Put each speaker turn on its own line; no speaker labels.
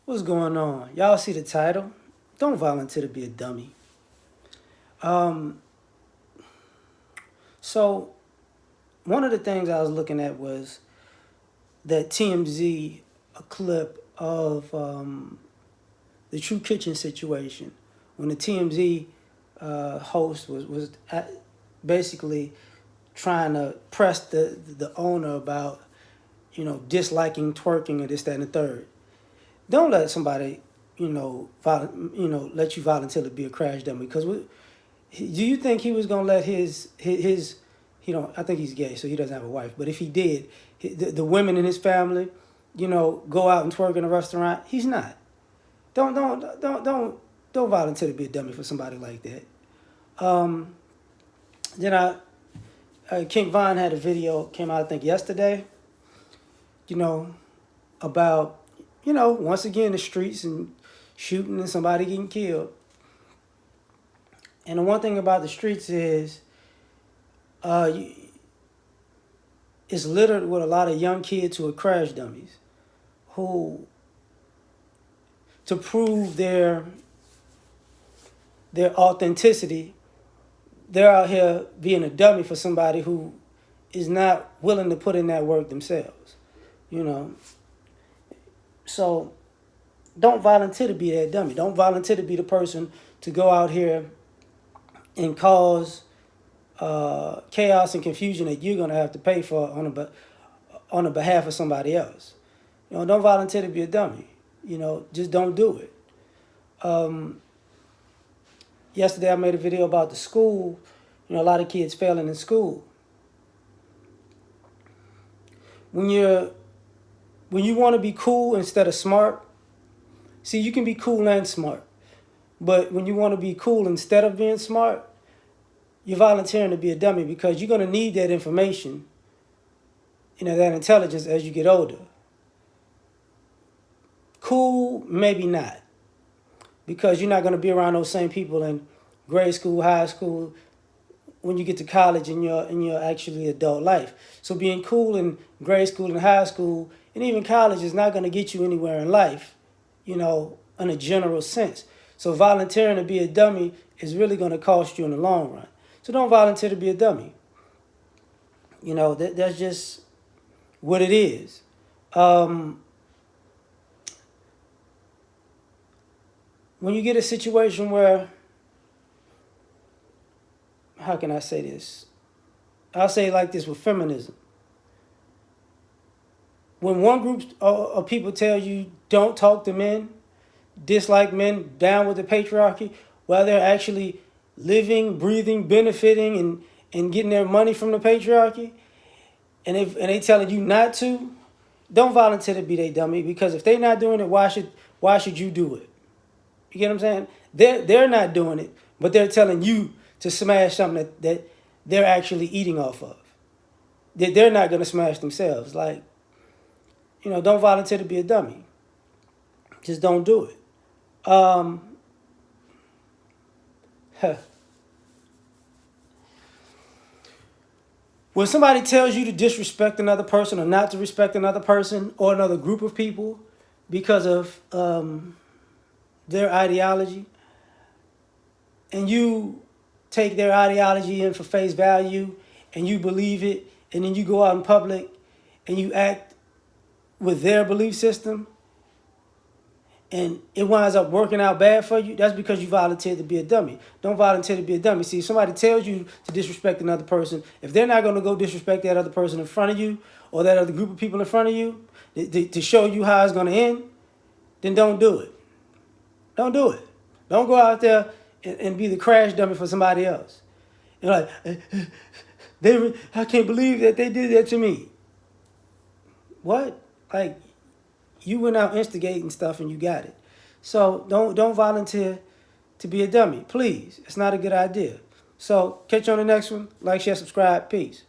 What's going on? Y'all see the title? Don't volunteer to be a dummy. Um, so one of the things I was looking at was that TMZ a clip of the True Kitchen situation when the TMZ host was basically trying to press the owner about disliking twerking and this that and the third. Don't let somebody let you volunteer to be a crash dummy because do you think he was gonna let his I think he's gay, so he doesn't have a wife. But if he did, the women in his family, go out and twerk in a restaurant. He's not. Don't volunteer to be a dummy for somebody like that. Um, then King Von had a video came out I think yesterday. You know about once again the streets and shooting and somebody getting killed. And the one thing about the streets is uh, it's littered with a lot of young kids who are crash dummies, who to prove their authenticity, they're out here being a dummy for somebody who is not willing to put in that work themselves. You know, so don't volunteer to be that dummy. Don't volunteer to be the person to go out here and cause chaos and confusion that you're gonna have to pay for on the behalf of somebody else. Don't volunteer to be a dummy. Just don't do it. Um, Yesterday I made a video about the school. A lot of kids failing in school. When you want to be cool instead of smart, see, you can be cool and smart. But when you want to be cool instead of being smart, you're volunteering to be a dummy because you're going to need that information, that intelligence as you get older. Cool, maybe not. Because you're not going to be around those same people in grade school, high school, when you get to college in your actually adult life. So being cool in grade school and high school and even college is not going to get you anywhere in life, in a general sense. So volunteering to be a dummy is really going to cost you in the long run. So don't volunteer to be a dummy. That's just what it is. When you get a situation where, how can I say this? I'll say it like this with feminism. When one group of people tell you don't talk to men, dislike men, down with the patriarchy, while they're actually living, breathing, benefiting, and getting their money from the patriarchy, and they telling you not to, don't volunteer to be their dummy, because if they're not doing it, why should you do it? You get what I'm saying? They're not doing it, but they're telling you to smash something that they're actually eating off of. They're not going to smash themselves. Like, don't volunteer to be a dummy. Just don't do it. Huh. When somebody tells you to disrespect another person or not to respect another person or another group of people because of their ideology, and you take their ideology in for face value and you believe it, and then you go out in public and you act with their belief system and it winds up working out bad for you, that's because you volunteered to be a dummy. Don't volunteer to be a dummy. See, if somebody tells you to disrespect another person, if they're not going to go disrespect that other person in front of you or that other group of people in front of you to show you how it's going to end, then don't do it. Don't do it. Don't go out there and be the crash dummy for somebody else. Like, I can't believe that they did that to me. What? Like, you went out instigating stuff and you got it. So don't volunteer to be a dummy, please. It's not a good idea. So catch you on the next one. Like, share, subscribe. Peace.